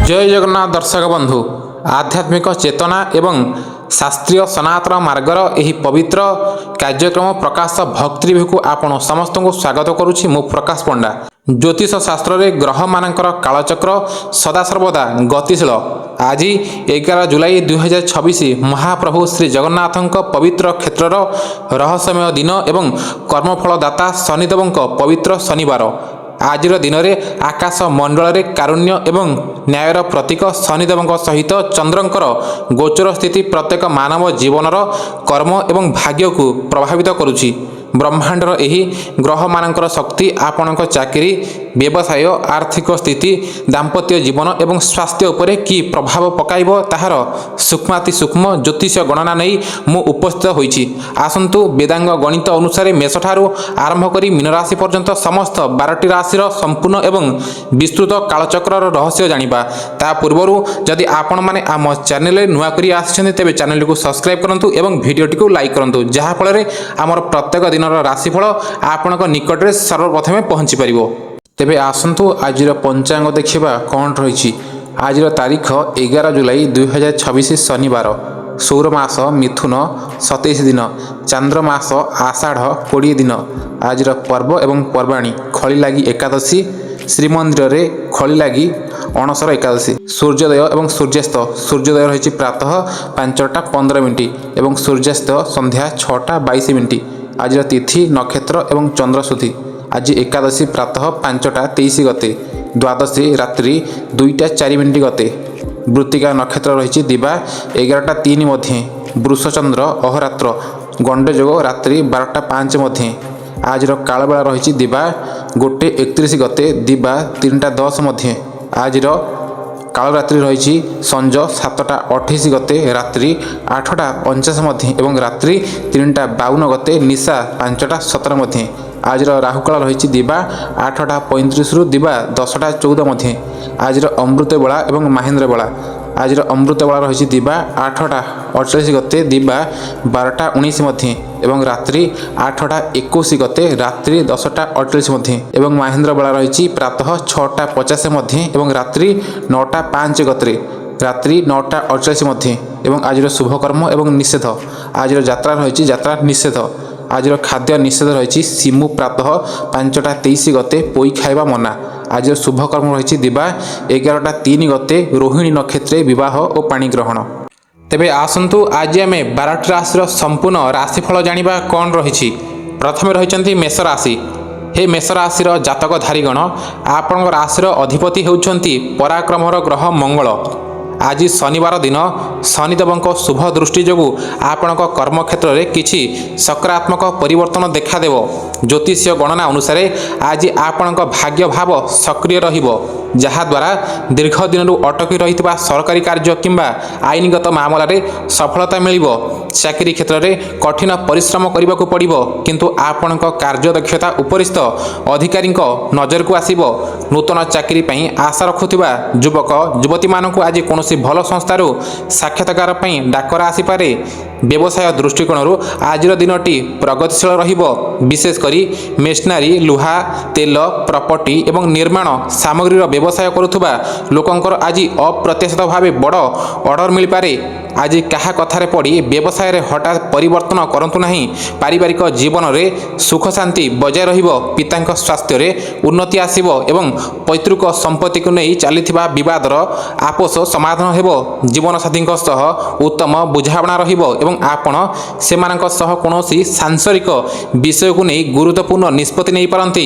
जय जगन्नाथ दर्शक बंधु आध्यात्मिक चेतना एवं शास्त्रीय सनातन मार्गर यही पवित्र कार्यक्रम प्रकाश भक्ति रिव्यू को आपण समस्त को स्वागत करुछि। मु प्रकाश पंडा ज्योतिष शास्त्र रे ग्रह मानकर कालचक्र सदासर्वदा गतिशील। आज 11 जुलाई 2026 महाप्रभु श्री जगन्नाथଙ୍କ पवित्र क्षेत्रर रहस्यमय दिन एवं कर्मफलदाता शनिदेवଙ୍କ पवित्र शनिवार। आज दिन में आकाश मंडल कारुण्य एवं न्यायर प्रतीक शनिदेव सहित चंद्रंकर गोचर स्थिति प्रत्येक मानव जीवनर कर्म एवं भाग्य को प्रभावित करुछि। ब्रह्मांडर यही ग्रह मानकर शक्ति आपणक चाकरी व्यवसाय आर्थिक स्थिति दाम्पत्य जीवन एवं स्वास्थ्य उपरे की प्रभाव पकाइब ताहार सूक्ष्माति सूक्ष्म ज्योतिष गणना नहीं मु उपस्थित होइछि। आसंतु वेदांग गणित अनुसार मेष ठारू आरंभ करी मीन राशि पर्यंत समस्त 12टी राशिर संपूर्ण एवं विस्तृत कालचक्रर रहस्य जानिबा। ता पूर्वरु जदि आपण माने आम चैनल नुआ करी आछिछन्ते तेबे चैनल को सब्सक्राइब करंतु एवं वीडियो को लाइक करंतु, जहा फल आमर प्रत्येक दिन राशिफल आपणक निकट में सर्वप्रथमे पहुँची पारिबो। तेबे आसंतु आजिर पंचांग देखिबा कौन रही। आज तारीख 11 जुलाई 2026 शनिवार, सौर मास मिथुन 27 दिन, चांद्र मास आषाढ़ 20 दिन। आज पर्व एवं पर्वाणी खली लगी एकादशी, श्रीमंदिर रे खली लगी अणसर एकादशी। सूर्योदय एवं सूर्यास्त, सूर्योदय रही प्रातः 5टा 15 मिनिट एवं सूर्यास्त संध्या 6टा 22 मिनिट। आज तिथि नक्षत्र एवं चंद्रशुद्धि। आज एकादशी प्रातः 5टा 23 गते, द्वादशी रात्रि 2टा 4 मिनिट गते। वृत्तिका नक्षत्र रही दिवा 11टा 3 मध्य, वृषचंद्र अहोरात्र गंडयोग रात्रि 12टा 5 मध्य। आज कालबेला रही दिवा 1:31 गते, दिवा 3टा 10 मध्य। आज कालरात्रि रही संज 7टा 28 गते, रात्रि 8टा 49 मध्य एवं रात्रि 3टा 52 गते, निशा 5टा 17 मध्य। आज राहुकाल रही दिवा 8टा 35 रु दिवा 10टा 14 मध्य। आज अमृत बेला एवं महेंद्र बेला। आज अमृत बेला रही दिवा 8टा 48 गते, दिवा 12टा 19 मध्य एवं रात्रि 8टा 21 गते, रात्रि 10टा 48 मध्य एवं महेंद्र बेला रही प्रातः 6टा 50 मध्य एवं रात्रि 9टा 5 गते, रात्रि 9टा 48 मध्य एवं आज शुभकर्म एवं निषेध। आज यात्रा रही यात्रा निषेध। आज खाद्य निषेध रही सिमु प्रातः 5टा 23 गते, पोई खाइबा मना। आज शुभकर्म रही दिवा 11टा 3 गते, रोहिणी नक्षत्र विवाह और पाणी ग्रहण। तेबे आसंतु आज आम 12टी राशि संपूर्ण राशिफल जानिबा कौन रही। प्रथमे रही मेष राशि। हे मेष राशि जातक धारीगण, आपण राशि अधिपति होउछंती पराक्रमर ग्रह मंगल। आज शनिवार दिन शनिदेव शुभ दृष्टि जो आपणक कर्मक्षेत्र में किसी सकारात्मक परिवर्तन देखादेव। ज्योतिष गणना अनुसार आज आपणक भाग्य भाव सक्रिय रहिबो, जहाद्वारा दीर्घ दिन अटकी रही सरकारी कार्य किंबा आईनगत मामला रे सफलता मिलिबो। चाकरी क्षेत्र में कठिन परिश्रम करने को पड़िबो, किंतु आपणक कार्यदक्षता उपरिस्थ अधिकारी नजर को आसिबो। नूतन चाकरी पई आशा रखुथिबा युवक युवती मानक आज कौन भल संस्थार साक्षात्कार डाकरा आसीपे। व्यवसाय दृष्टिकोण आज दिनटी प्रगतिशील रहिबो। विशेषकर मेशनारी, लुहा, तेल, प्रॉपर्टी एवं निर्माण सामग्री व्यवसाय करुवा लोकंकर आज अप्रत्याशित भाव बड़ ऑर्डर मिल पारे। आज क्या कथार पड़ी व्यवसाय रे हठात परिवर्तन करंतु नहीं। पारिवारिक जीवन में सुख शांति बजाय रहिबो। पिता स्वास्थ्य रे उन्नति आसिबो एवं पैतृक संपत्ति को नहीं चलीथिबा विवादर आपोष समाधान हेबो। जीवन साथी उत्तम बुझावना रहिबो एवं आपण सेमानक सह कोनोसी सांसारिक विषय को नहीं गुरुत्वपूर्ण निष्पत्ति नहीं पारंती।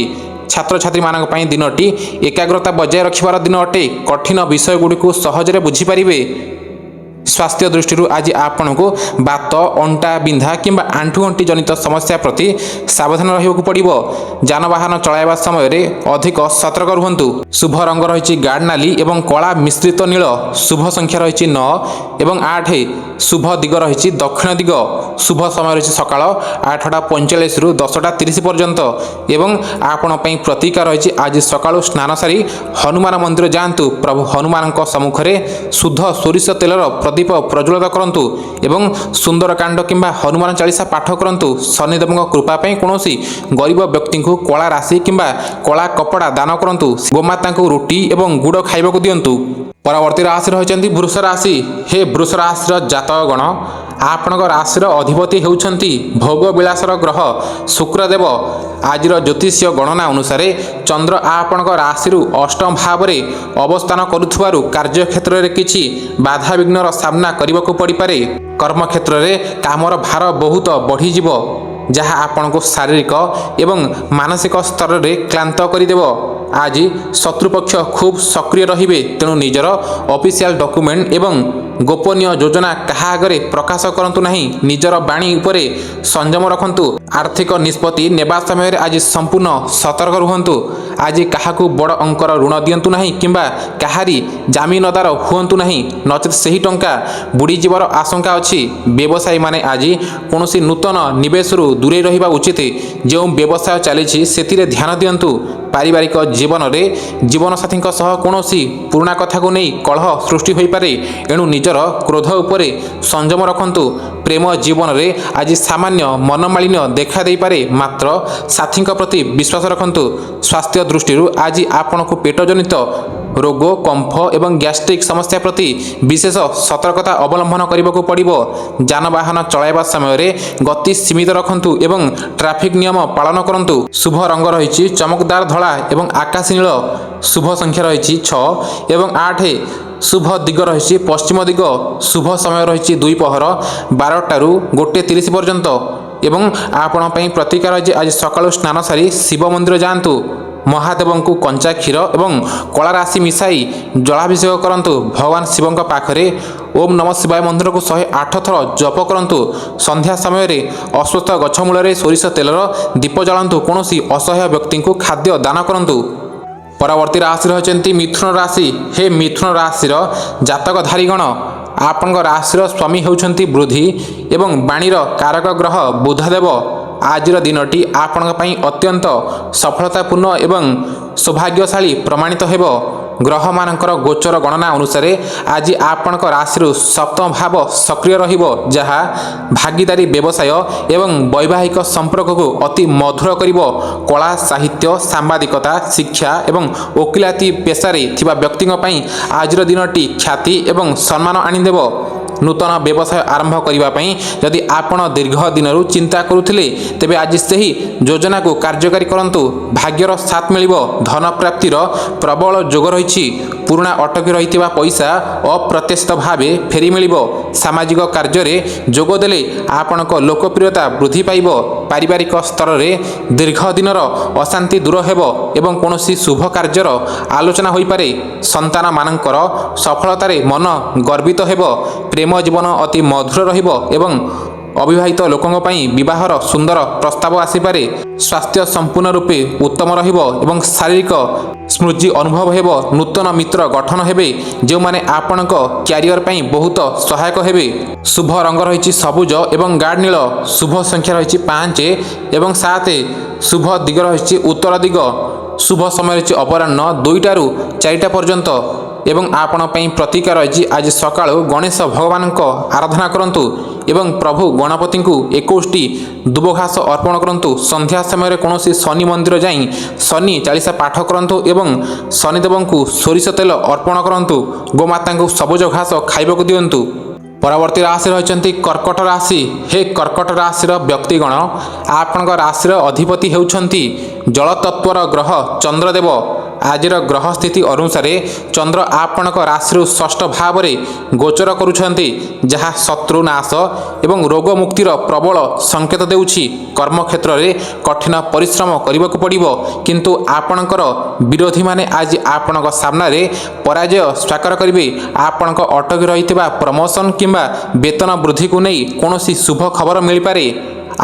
छात्र छात्री मानक पई दिनटी एकाग्रता बजाय रखिबार दिन अटे। कठिन विषय गुड़िक सहजरे बुझीपारे। स्वास्थ्य दृष्टि आज आपण को बात, अंटा बिंधा किंबा आंठुगंटी जनित समस्या प्रति सावधान रहिबा पड़िबो। जानवाहन चलाइबा समय रे अधिक सतर्क रुहंतु। शुभ रंग रही गाढ़ नाली एवं कला मिश्रित नील। शुभ संख्या रही 9 एवं 8। शुभ दिग रही दक्षिण दिग। शुभ समय रही सकाळ 8टा 45 रु 10टा 30 पर्यंत एवं आपण पई प्रतीका रही आज सकाळ स्नान सारी हनुमान मंदिर जांतु। प्रभु हनुमान सम्मुख में शुद्ध सोरिष तेलर प्रदीप प्रज्वलित करंतु एवं सुंदरकांड किंबा हनुमान चालीसा पाठ करंतु। शनिदेव कृपा कौन गरीब व्यक्ति को कला राशि किंबा कला कपड़ा दान करंतु। गोमाता को रोटी एवं गुड़ खाइबा दियंतु। ପରବର୍ତ୍ତୀ ରାଶି ରହିଛନ୍ତି ବୃଷ ରାଶି। ହେ ବୃଷ ରାଶିର ଜାତକଗଣ, ଆପଣଙ୍କ ରାଶିର ଅଧିପତି ହେଉଛନ୍ତି ଭୋଗ ବିଳାସର ଗ୍ରହ ଶୁକ୍ରଦେବ। ଆଜିର ଜ୍ୟୋତିଷୀୟ ଗଣନା ଅନୁସାରେ ଚନ୍ଦ୍ର ଆପଣଙ୍କ ରାଶିରୁ ଅଷ୍ଟମ ଭାବରେ ଅବସ୍ଥାନ କରୁଥିବାରୁ କାର୍ଯ୍ୟକ୍ଷେତ୍ରରେ କିଛି ବାଧାବିଘ୍ନର ସାମ୍ନା କରିବାକୁ ପଡ଼ିପାରେ। କର୍ମକ୍ଷେତ୍ରରେ କାମର ଭାର ବହୁତ ବଢ଼ିଯିବ, ଯାହା ଆପଣଙ୍କୁ ଶାରୀରିକ ଏବଂ ମାନସିକ ସ୍ତରରେ କ୍ଳାନ୍ତ କରିଦେବ। ଆଜି ଶତ୍ରୁପକ୍ଷ ଖୁବ୍ ସକ୍ରିୟ ରହିବେ, ତେଣୁ ନିଜର ଅଫିସିଆଲ ଡକୁମେଣ୍ଟ ଏବଂ ଗୋପନୀୟ ଯୋଜନା କାହା ଆଗରେ ପ୍ରକାଶ କରନ୍ତୁ ନାହିଁ। ନିଜର ବାଣୀ ଉପରେ ସଂଯମ ରଖନ୍ତୁ। ଆର୍ଥିକ ନିଷ୍ପତ୍ତି ନେବା ସମୟରେ ଆଜି ସମ୍ପୂର୍ଣ୍ଣ ସତର୍କ ରୁହନ୍ତୁ। ଆଜି କାହାକୁ ବଡ଼ ଅଙ୍କର ଋଣ ଦିଅନ୍ତୁ ନାହିଁ କିମ୍ବା କାହାରି ଜାମିନଦାର ହୁଅନ୍ତୁ ନାହିଁ, ନଚେତ୍ ସେହି ଟଙ୍କା ବୁଡ଼ିଯିବାର ଆଶଙ୍କା ଅଛି। ବ୍ୟବସାୟୀମାନେ ଆଜି କୌଣସି ନୂତନ ନିବେଶରୁ ଦୂରେଇ ରହିବା ଉଚିତ। ଯେଉଁ ବ୍ୟବସାୟ ଚାଲିଛି ସେଥିରେ ଧ୍ୟାନ ଦିଅନ୍ତୁ। ପାରିବାରିକ ଜୀବନରେ ଜୀବନସାଥୀଙ୍କ ସହ କୌଣସି ପୁରୁଣା କଥାକୁ ନେଇ କଳହ ସୃଷ୍ଟି ହୋଇପାରେ, ଏଣୁ ନିଜର କ୍ରୋଧ ଉପରେ ସଂଯମ ରଖନ୍ତୁ। ପ୍ରେମ ଜୀବନରେ ଆଜି ସାମାନ୍ୟ ମନମାଳିନ୍ୟ ଦେଖାଦେଇପାରେ, ମାତ୍ର ସାଥୀଙ୍କ ପ୍ରତି ବିଶ୍ୱାସ ରଖନ୍ତୁ। ସ୍ୱାସ୍ଥ୍ୟ ଦୃଷ୍ଟିରୁ ଆଜି ଆପଣଙ୍କୁ ପେଟଜନିତ ରୋଗ, କମ୍ଫ ଏବଂ ଗ୍ୟାଷ୍ଟ୍ରିକ୍ ସମସ୍ୟା ପ୍ରତି ବିଶେଷ ସତର୍କତା ଅବଲମ୍ବନ କରିବାକୁ ପଡ଼ିବ। ଯାନବାହନ ଚଳାଇବା ସମୟରେ ଗତି ସୀମିତ ରଖନ୍ତୁ ଏବଂ ଟ୍ରାଫିକ୍ ନିୟମ ପାଳନ କରନ୍ତୁ। ଶୁଭ ରଙ୍ଗ ରହିଛି ଚମକଦାର ଧଳା ଏବଂ ଆକାଶୀ ନୀଳ। ଶୁଭ ସଂଖ୍ୟା ରହିଛି 6 ଏବଂ 8। ଶୁଭ ଦିଗ ରହିଛି ପଶ୍ଚିମ ଦିଗ। ଶୁଭ ସମୟ ରହିଛି ଦ୍ୱିପହର 12ଟାରୁ 1:30 ପର୍ଯ୍ୟନ୍ତ। ଏବଂ ଆପଣ ପାଇଁ ପ୍ରତିକାର ଯେ ଆଜି ସକାଳୁ ସ୍ନାନ ସାରି ଶିବ ମନ୍ଦିର ଯାଆନ୍ତୁ। ମହାଦେବଙ୍କୁ କଞ୍ଚା କ୍ଷୀର ଏବଂ କଳା ରାଶି ମିଶାଇ ଜଳାଭିଷେକ କରନ୍ତୁ। ଭଗବାନ ଶିବଙ୍କ ପାଖରେ ଓମ୍ ନମଃ ଶିବାୟ ମନ୍ତ୍ରକୁ 108 ଥର ଜପ କରନ୍ତୁ। ସନ୍ଧ୍ୟା ସମୟରେ ଅଶ୍ୱତ୍ଥ ଗଛ ମୂଳରେ ସୋରିଷ ତେଲର ଦୀପ ଜାଳନ୍ତୁ। କୌଣସି ଅସହାୟ ବ୍ୟକ୍ତିଙ୍କୁ ଖାଦ୍ୟ ଦାନ କରନ୍ତୁ। ପରବର୍ତ୍ତୀ ରାଶି ରହିଛନ୍ତି ମିଥୁନ ରାଶି। ହେ ମିଥୁନ ରାଶିର ଜାତକଧାରୀଗଣ, ଆପଣଙ୍କ ରାଶିର ସ୍ୱାମୀ ହେଉଛନ୍ତି ବୃଦ୍ଧି ଏବଂ ବାଣୀର କାରକ ଗ୍ରହ ବୁଧଦେବ। ଆଜିର ଦିନଟି ଆପଣଙ୍କ ପାଇଁ ଅତ୍ୟନ୍ତ ସଫଳତାପୂର୍ଣ୍ଣ ଏବଂ ସୌଭାଗ୍ୟଶାଳୀ ପ୍ରମାଣିତ ହେବ। ଗ୍ରହମାନଙ୍କର ଗୋଚର ଗଣନା ଅନୁସାରେ ଆଜି ଆପଣଙ୍କ ରାଶିରୁ ସପ୍ତମ ଭାବ ସକ୍ରିୟ ରହିବ, ଯାହା ଭାଗିଦାରୀ ବ୍ୟବସାୟ ଏବଂ ବୈବାହିକ ସମ୍ପର୍କକୁ ଅତି ମଧୁର କରିବ। କଳା, ସାହିତ୍ୟ, ସାମ୍ବାଦିକତା, ଶିକ୍ଷା ଏବଂ ଓକିଲାତି ପେଶାରେ ଥିବା ବ୍ୟକ୍ତିଙ୍କ ପାଇଁ ଆଜିର ଦିନଟି ଖ୍ୟାତି ଏବଂ ସମ୍ମାନ ଆଣିଦେବ। ନୂତନ ବ୍ୟବସାୟ ଆରମ୍ଭ କରିବା ପାଇଁ ଯଦି ଆପଣ ଦୀର୍ଘ ଦିନରୁ ଚିନ୍ତା କରୁଥିଲେ, ତେବେ ଆଜି ସେହି ଯୋଜନାକୁ କାର୍ଯ୍ୟକାରୀ କରନ୍ତୁ। ଭାଗ୍ୟର ସାଥ ମିଳିବ। ଧନ ପ୍ରାପ୍ତିର ପ୍ରବଳ ଯୋଗ ରହିଛି। ପୁରୁଣା ଅଟକି ରହିଥିବା ପଇସା ଅପ୍ରତ୍ୟାଶିତ ଭାବେ ଫେରି ମିଳିବ। ସାମାଜିକ କାର୍ଯ୍ୟରେ ଯୋଗ ଦେଲେ ଆପଣଙ୍କ ଲୋକପ୍ରିୟତା ବୃଦ୍ଧି ପାଇବ। ପାରିବାରିକ ସ୍ତରରେ ଦୀର୍ଘ ଦିନର ଅଶାନ୍ତି ଦୂର ହେବ ଏବଂ କୌଣସି ଶୁଭ କାର୍ଯ୍ୟର ଆଲୋଚନା ହୋଇପାରେ। ସନ୍ତାନମାନଙ୍କର ସଫଳତାରେ ମନ ଗର୍ବିତ ହେବ। ପ୍ରେମ ଜୀବନ ଅତି ମଧୁର ରହିବ ଏବଂ ଅବିବାହିତ ଲୋକଙ୍କ ପାଇଁ ବିବାହର ସୁନ୍ଦର ପ୍ରସ୍ତାବ ଆସିପାରେ। ସ୍ୱାସ୍ଥ୍ୟ ସମ୍ପୂର୍ଣ୍ଣ ରୂପେ ଉତ୍ତମ ରହିବ ଏବଂ ଶାରୀରିକ ସ୍ମୃତି ଅନୁଭବ ହେବ। ନୂତନ ମିତ୍ର ଗଠନ ହେବେ, ଯେଉଁମାନେ ଆପଣଙ୍କ କ୍ୟାରିୟର ପାଇଁ ବହୁତ ସହାୟକ ହେବେ। ଶୁଭ ରଙ୍ଗ ରହିଛି ସବୁଜ ଏବଂ ଗାଢ଼ ନୀଳ। ଶୁଭ ସଂଖ୍ୟା ରହିଛି 5 ଏବଂ 7। ଶୁଭ ଦିଗ ରହିଛି ଉତ୍ତର ଦିଗ। ଶୁଭ ସମୟ ରହିଛି ଅପରାହ୍ନ 2ଟାରୁ 4ଟା ପର୍ଯ୍ୟନ୍ତ। ଏବଂ ଆପଣ ପାଇଁ ପ୍ରତିକାର ରହିଛି ଆଜି ସକାଳୁ ଗଣେଶ ଭଗବାନଙ୍କ ଆରାଧନା କରନ୍ତୁ ଏବଂ ପ୍ରଭୁ ଗଣପତିଙ୍କୁ 21ଟି ଦୁବଘାସ ଅର୍ପଣ କରନ୍ତୁ। ସନ୍ଧ୍ୟା ସମୟରେ କୌଣସି ଶନି ମନ୍ଦିର ଯାଇ ଶନି ଚାଳିଶା ପାଠ କରନ୍ତୁ ଏବଂ ଶନିଦେବଙ୍କୁ ସୋରିଷ ତେଲ ଅର୍ପଣ କରନ୍ତୁ। ଗୋମାତାଙ୍କୁ ସବୁଜ ଘାସ ଖାଇବାକୁ ଦିଅନ୍ତୁ। ପରବର୍ତ୍ତୀ ରାଶି ରହିଛନ୍ତି କର୍କଟ ରାଶି। ହେ କର୍କଟ ରାଶିର ବ୍ୟକ୍ତିଗଣ, ଆପଣଙ୍କ ରାଶିର ଅଧିପତି ହେଉଛନ୍ତି ଜଳତତ୍ତ୍ୱର ଗ୍ରହ ଚନ୍ଦ୍ରଦେବ। ଆଜିର ଗ୍ରହ ସ୍ଥିତି ଅନୁସାରେ ଚନ୍ଦ୍ର ଆପଣଙ୍କ ରାଶିରୁ ଷଷ୍ଠ ଭାବରେ ଗୋଚର କରୁଛନ୍ତି, ଯାହା ଶତ୍ରୁ ନାଶ ଏବଂ ରୋଗ ମୁକ୍ତିର ପ୍ରବଳ ସଂକେତ ଦେଉଛି। କର୍ମକ୍ଷେତ୍ରରେ କଠିନ ପରିଶ୍ରମ କରିବାକୁ ପଡ଼ିବ, କିନ୍ତୁ ଆପଣଙ୍କର ବିରୋଧୀମାନେ ଆଜି ଆପଣଙ୍କ ସାମ୍ନାରେ ପରାଜୟ ସ୍ୱୀକାର କରିବେ। ଆପଣଙ୍କ ଅଟକି ରହିଥିବା ପ୍ରମୋସନ କିମ୍ବା ବେତନ ବୃଦ୍ଧିକୁ ନେଇ କୌଣସି ଶୁଭ ଖବର ମିଳିପାରେ।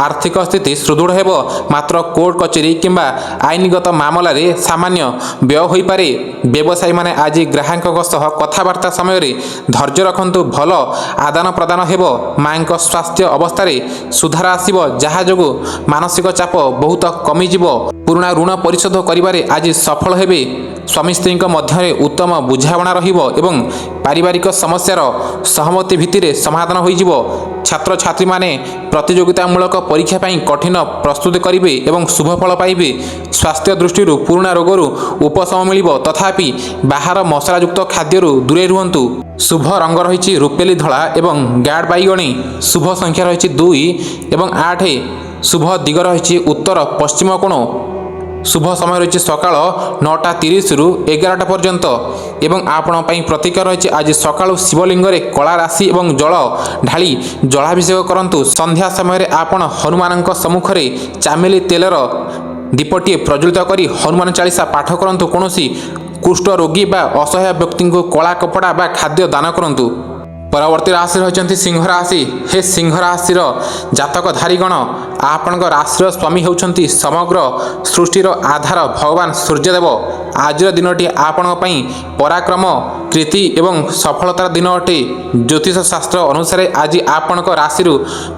ଆର୍ଥିକ ସ୍ଥିତି ସୁଦୃଢ଼ ହେବ, ମାତ୍ର କୋର୍ଟ କଚେରୀ କିମ୍ବା ଆଇନଗତ ମାମଲାରେ ସାମାନ୍ୟ ବ୍ୟୟ ହୋଇପାରେ। ବ୍ୟବସାୟୀମାନେ ଆଜି ଗ୍ରାହକଙ୍କ ସହ କଥାବାର୍ତ୍ତା ସମୟରେ ଧୈର୍ଯ୍ୟ ରଖନ୍ତୁ। ଭଲ ଆଦାନ ପ୍ରଦାନ ହେବ। ମାଙ୍କ ସ୍ୱାସ୍ଥ୍ୟ ଅବସ୍ଥାରେ ସୁଧାର ଆସିବ, ଯାହା ଯୋଗୁଁ ମାନସିକ ଚାପ ବହୁତ କମିଯିବ। ପୁରୁଣା ଋଣ ପରିଶୋଧ କରିବାରେ ଆଜି ସଫଳ ହେବେ। ସ୍ୱାମୀ ସ୍ତ୍ରୀଙ୍କ ମଧ୍ୟରେ ଉତ୍ତମ ବୁଝାମଣା ରହିବ ଏବଂ ପାରିବାରିକ ସମସ୍ୟାର ସହମତି ଭିତ୍ତିରେ ସମାଧାନ ହୋଇଯିବ। ଛାତ୍ରଛାତ୍ରୀମାନେ ପ୍ରତିଯୋଗିତାମୂଳକ ପରୀକ୍ଷା ପାଇଁ କଠିନ ପ୍ରସ୍ତୁତି କରିବେ ଏବଂ ଶୁଭଫଳ ପାଇବେ। ସ୍ୱାସ୍ଥ୍ୟ ଦୃଷ୍ଟିରୁ ପୁରୁଣା ରୋଗରୁ ଉପଶମ ମିଳିବ। ତଥାପି ବାହାର ମସଲାଯୁକ୍ତ ଖାଦ୍ୟରୁ ଦୂରେଇ ରୁହନ୍ତୁ। ଶୁଭ ରଙ୍ଗ ରହିଛି ରୁପେଲି ଧଳା ଏବଂ ଗାଢ଼ ବାଇଗଣୀ। ଶୁଭ ସଂଖ୍ୟା ରହିଛି 2 ଏବଂ 8। ଶୁଭ ଦିଗ ରହିଛି ଉତ୍ତର ପଶ୍ଚିମ କୋଣ। ଶୁଭ ସମୟ ରହିଛି ସକାଳ 9:30ରୁ 11ଟା ପର୍ଯ୍ୟନ୍ତ। ଏବଂ ଆପଣଙ୍କ ପାଇଁ ପ୍ରତୀକ ରହିଛି ଆଜି ସକାଳୁ ଶିବଲିଙ୍ଗରେ କଳା ରାଶି ଏବଂ ଜଳ ଢାଳି ଜଳାଭିଷେକ କରନ୍ତୁ। ସନ୍ଧ୍ୟା ସମୟରେ ଆପଣ ହନୁମାନଙ୍କ ସମ୍ମୁଖରେ ଚାମେଲି ତେଲର ଦୀପଟିଏ ପ୍ରଜ୍ୱଳିତ କରି ହନୁମାନ ଚାଳିଶା ପାଠ କରନ୍ତୁ। କୌଣସି କୁଷ୍ଠ ରୋଗୀ ବା ଅସହାୟ ବ୍ୟକ୍ତିଙ୍କୁ କଳା କପଡ଼ା ବା ଖାଦ୍ୟ ଦାନ କରନ୍ତୁ। ପରବର୍ତ୍ତୀ ରାଶି ରହିଛନ୍ତି ସିଂହ ରାଶି। ହେ ସିଂହ ରାଶିର ଜାତକଧାରୀଗଣ, ଆପଣଙ୍କ ରାଶିର ସ୍ୱାମୀ ହେଉଛନ୍ତି ସମଗ୍ର ସୃଷ୍ଟିର ଆଧାର ଭଗବାନ ସୂର୍ଯ୍ୟଦେବ। ଆଜିର ଦିନଟି ଆପଣଙ୍କ ପାଇଁ ପରାକ୍ରମ, କୀର୍ତ୍ତି ଏବଂ ସଫଳତାର ଦିନ ଅଟେ। ଜ୍ୟୋତିଷ ଶାସ୍ତ୍ର ଅନୁସାରେ ଆଜି ଆପଣଙ୍କ ରାଶିରୁ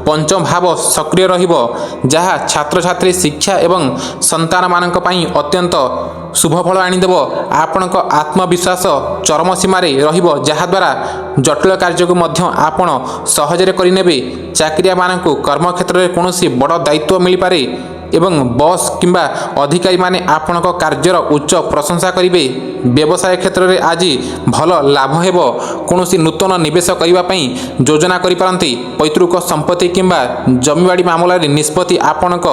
ପଞ୍ଚମ ଭାବ ସକ୍ରିୟ ରହିବ, ଯାହା ଛାତ୍ରଛାତ୍ରୀ, ଶିକ୍ଷା ଏବଂ ସନ୍ତାନମାନଙ୍କ ପାଇଁ ଅତ୍ୟନ୍ତ ଶୁଭଫଳ ଆଣିଦେବ। ଆପଣଙ୍କ ଆତ୍ମବିଶ୍ୱାସ ଚରମ ସୀମାରେ ରହିବ, ଯାହାଦ୍ୱାରା ଜଟିଳ କାର୍ଯ୍ୟକୁ ମଧ୍ୟ ଆପଣ ସହଜରେ କରିନେବେ। ଚାକିରିଆମାନଙ୍କୁ କର୍ମକ୍ଷେତ୍ରରେ କୌଣସି ବଡ଼ ଦାୟିତ୍ୱ ମିଳିପାରେ ଏବଂ ବସ୍ କିମ୍ବା ଅଧିକାରୀମାନେ ଆପଣଙ୍କ କାର୍ଯ୍ୟର ଉଚ୍ଚ ପ୍ରଶଂସା କରିବେ। ବ୍ୟବସାୟ କ୍ଷେତ୍ରରେ ଆଜି ଭଲ ଲାଭ ହେବ। କୌଣସି ନୂତନ ନିବେଶ କରିବା ପାଇଁ ଯୋଜନା କରିପାରନ୍ତି। ପୈତୃକ ସମ୍ପତ୍ତି କିମ୍ବା ଜମିବାଡ଼ି ମାମଲାରେ ନିଷ୍ପତ୍ତି ଆପଣଙ୍କ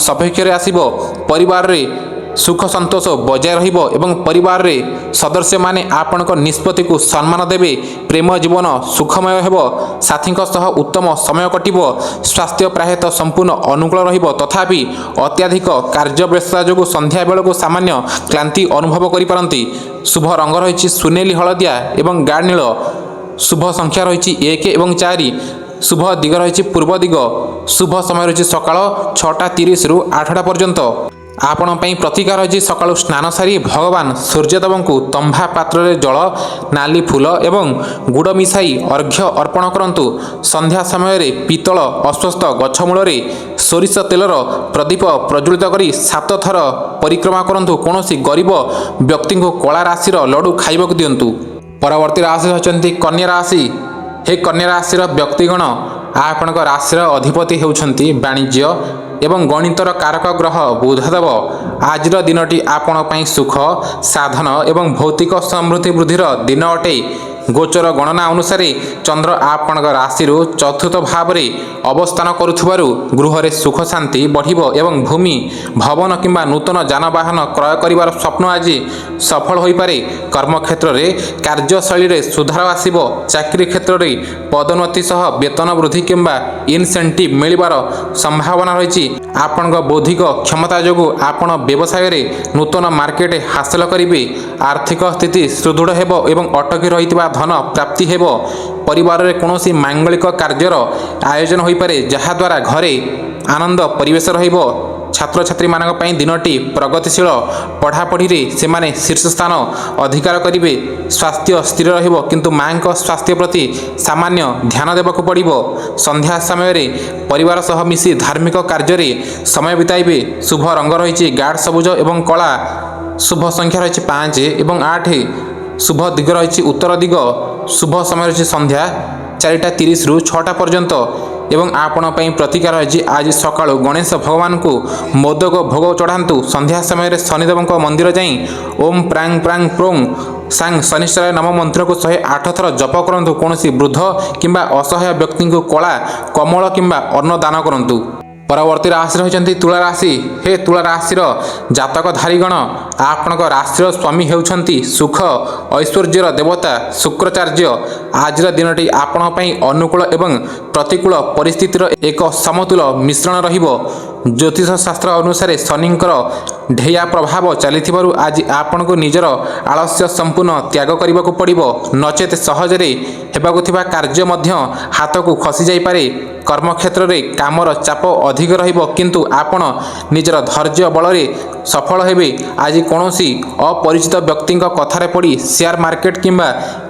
ସପକ୍ଷରେ ଆସିବ। ପରିବାରରେ ସୁଖ ସନ୍ତୋଷ ବଜାୟ ରହିବ ଏବଂ ପରିବାରରେ ସଦସ୍ୟମାନେ ଆପଣଙ୍କ ନିଷ୍ପତ୍ତିକୁ ସମ୍ମାନ ଦେବେ। ପ୍ରେମ ଜୀବନ ସୁଖମୟ ହେବ। ସାଥୀଙ୍କ ସହ ଉତ୍ତମ ସମୟ କଟିବ। ସ୍ୱାସ୍ଥ୍ୟ ପ୍ରାୟତଃ ସମ୍ପୂର୍ଣ୍ଣ ଅନୁକୂଳ ରହିବ। ତଥାପି ଅତ୍ୟଧିକ କାର୍ଯ୍ୟବ୍ୟସ୍ତତା ଯୋଗୁଁ ସନ୍ଧ୍ୟା ବେଳକୁ ସାମାନ୍ୟ କ୍ଳାନ୍ତି ଅନୁଭବ କରିପାରନ୍ତି। ଶୁଭ ରଙ୍ଗ ରହିଛି ସୁନେଲି ହଳଦିଆ ଏବଂ ଗାଢ଼ ନୀଳ। ଶୁଭ ସଂଖ୍ୟା ରହିଛି 1 ଏବଂ 4। ଶୁଭ ଦିଗ ରହିଛି ପୂର୍ବ ଦିଗ। ଶୁଭ ସମୟ ରହିଛି ସକାଳ 6:30ରୁ 8ଟା ପର୍ଯ୍ୟନ୍ତ। ଆପଣଙ୍କ ପାଇଁ ପ୍ରତୀକ ରହିଛି ସକାଳୁ ସ୍ନାନ ସାରି ଭଗବାନ ସୂର୍ଯ୍ୟଦେବଙ୍କୁ ତମ୍ବା ପାତ୍ରରେ ଜଳ, ନାଲି ଫୁଲ ଏବଂ ଗୁଡ଼ ମିଶାଇ ଅର୍ଘ୍ୟ ଅର୍ପଣ କରନ୍ତୁ। ସନ୍ଧ୍ୟା ସମୟରେ ପିତ୍ତଳ ଅଶ୍ୱସ୍ଥ ଗଛ ମୂଳରେ ସୋରିଷ ତେଲର ପ୍ରଦୀପ ପ୍ରଜ୍ୱଳିତ କରି 7 ଥର ପରିକ୍ରମା କରନ୍ତୁ। କୌଣସି ଗରିବ ବ୍ୟକ୍ତିଙ୍କୁ କଳା ରାଶିର ଲଡ଼ୁ ଖାଇବାକୁ ଦିଅନ୍ତୁ। ପରବର୍ତ୍ତୀ ରାଶି ହେଉଛନ୍ତି କନ୍ୟା ରାଶି। ହେ କନ୍ୟା ରାଶିର ବ୍ୟକ୍ତିଗଣ, ଆପଣଙ୍କ ରାଶିର ଅଧିପତି ହେଉଛନ୍ତି ବାଣିଜ୍ୟ ଏବଂ ଗଣିତର କାରକ ଗ୍ରହ ବୁଧଦେବ। ଆଜିର ଦିନଟି ଆପଣଙ୍କ ପାଇଁ ସୁଖ, ସାଧନ ଏବଂ ଭୌତିକ ସମୃଦ୍ଧି ବୃଦ୍ଧିର ଦିନ ଅଟେ। ଗୋଚର ଗଣନା ଅନୁସାରେ ଚନ୍ଦ୍ର ଆପଣଙ୍କ ରାଶିରୁ ଚତୁର୍ଥ ଭାବରେ ଅବସ୍ଥାନ କରୁଥିବାରୁ ଗୃହରେ ସୁଖ ଶାନ୍ତି ବଢ଼ିବ ଏବଂ ଭୂମି, ଭବନ କିମ୍ବା ନୂତନ ଯାନବାହନ କ୍ରୟ କରିବାର ସ୍ୱପ୍ନ ଆଜି ସଫଳ ହୋଇପାରେ। କର୍ମକ୍ଷେତ୍ରରେ କାର୍ଯ୍ୟଶୈଳୀରେ ସୁଧାର ଆସିବ। ଚାକିରି କ୍ଷେତ୍ରରେ ପଦୋନ୍ନତି ସହ ବେତନ ବୃଦ୍ଧି କିମ୍ବା ଇନସେଣ୍ଟିଭ ମିଳିବାର ସମ୍ଭାବନା ରହିଛି। ଆପଣଙ୍କ ବୌଦ୍ଧିକ କ୍ଷମତା ଯୋଗୁଁ ଆପଣ ବ୍ୟବସାୟରେ ନୂତନ ମାର୍କେଟ ହାସଲ କରିବେ। ଆର୍ଥିକ ସ୍ଥିତି ସୁଦୃଢ଼ ହେବ ଏବଂ ଅଟକି ରହିଥିବା ଧନ ପ୍ରାପ୍ତି ହେବ। ପରିବାରରେ କୌଣସି ମାଙ୍ଗଳିକ କାର୍ଯ୍ୟର ଆୟୋଜନ ହୋଇପାରେ, ଯାହାଦ୍ୱାରା ଘରେ ଆନନ୍ଦ ପରିବେଶ ରହିବ। ଛାତ୍ରଛାତ୍ରୀମାନଙ୍କ ପାଇଁ ଦିନଟି ପ୍ରଗତିଶୀଳ। ପଢ଼ାପଢ଼ିରେ ସେମାନେ ଶୀର୍ଷସ୍ଥାନ ଅଧିକାର କରିବେ। ସ୍ୱାସ୍ଥ୍ୟ ସ୍ଥିର ରହିବ, କିନ୍ତୁ ମାଙ୍କ ସ୍ୱାସ୍ଥ୍ୟ ପ୍ରତି ସାମାନ୍ୟ ଧ୍ୟାନ ଦେବାକୁ ପଡ଼ିବ। ସନ୍ଧ୍ୟା ସମୟରେ ପରିବାର ସହ ମିଶି ଧାର୍ମିକ କାର୍ଯ୍ୟରେ ସମୟ ବିତାଇବେ। ଶୁଭ ରଙ୍ଗ ରହିଛି ଗାଢ଼ ସବୁଜ ଏବଂ କଳା। ଶୁଭ ସଂଖ୍ୟା ରହିଛି 5 ଏବଂ 8। ଶୁଭ ଦିଗ ରହିଛି ଉତ୍ତର ଦିଗ। ଶୁଭ ସମୟ ରହିଛି ସନ୍ଧ୍ୟା 4:30ରୁ 6ଟା ପର୍ଯ୍ୟନ୍ତ। ଏବଂ ଆପଣଙ୍କ ପାଇଁ ପ୍ରତୀକ ରହିଛି ଆଜି ସକାଳୁ ଗଣେଶ ଭଗବାନଙ୍କୁ ମୋଦକ ଭୋଗ ଚଢ଼ାନ୍ତୁ। ସନ୍ଧ୍ୟା ସମୟରେ ଶନିଦେବଙ୍କ ମନ୍ଦିର ଯାଇ ଓମ୍ ପ୍ରାଂ ପ୍ରାଂ ପ୍ରୋଂ ସାଂ ଶନିଶ୍ଚରାୟ ନମ ମନ୍ତ୍ରକୁ 108 ଥର ଜପ କରନ୍ତୁ। କୌଣସି ବୃଦ୍ଧ କିମ୍ବା ଅସହାୟ ବ୍ୟକ୍ତିଙ୍କୁ କଳା, କମଳ କିମ୍ବା ଅନ୍ନ ଦାନ କରନ୍ତୁ। ପରବର୍ତ୍ତୀ ରାଶି ରହିଛନ୍ତି ତୁଳା ରାଶି। ହେ ତୁଳା ରାଶିର ଜାତକଧାରୀଗଣ, ଆପଣଙ୍କ ରାଶିର ସ୍ୱାମୀ ହେଉଛନ୍ତି ସୁଖ ଐଶ୍ୱର୍ଯ୍ୟର ଦେବତା ଶୁକ୍ରାଚାର୍ଯ୍ୟ। ଆଜିର ଦିନଟି ଆପଣଙ୍କ ପାଇଁ ଅନୁକୂଳ ଏବଂ ପ୍ରତିକୂଳ ପରିସ୍ଥିତିର ଏକ ସମତୁଲ ମିଶ୍ରଣ ରହିବ। ଜ୍ୟୋତିଷ ଶାସ୍ତ୍ର ଅନୁସାରେ ଶନିଙ୍କର ଢେୟା ପ୍ରଭାବ ଚାଲିଥିବାରୁ ଆଜି ଆପଣଙ୍କୁ ନିଜର ଆଳସ୍ୟ ସମ୍ପୂର୍ଣ୍ଣ ତ୍ୟାଗ କରିବାକୁ ପଡ଼ିବ, ନଚେତ୍ ସହଜରେ ହେବାକୁ ଥିବା କାର୍ଯ୍ୟ ମଧ୍ୟ ହାତକୁ ଖସିଯାଇପାରେ। କର୍ମକ୍ଷେତ୍ରରେ କାମର ଚାପ ଅଧିକ ରହିବ, କିନ୍ତୁ ଆପଣ ନିଜର ଧୈର୍ଯ୍ୟ ବଳରେ ସଫଳ ହେବେ। ଆଜି କୌଣସି ଅପରିଚିତ ବ୍ୟକ୍ତିଙ୍କ କଥାରେ ପଡ଼ି ସେୟାର ମାର୍କେଟ କିମ୍ବା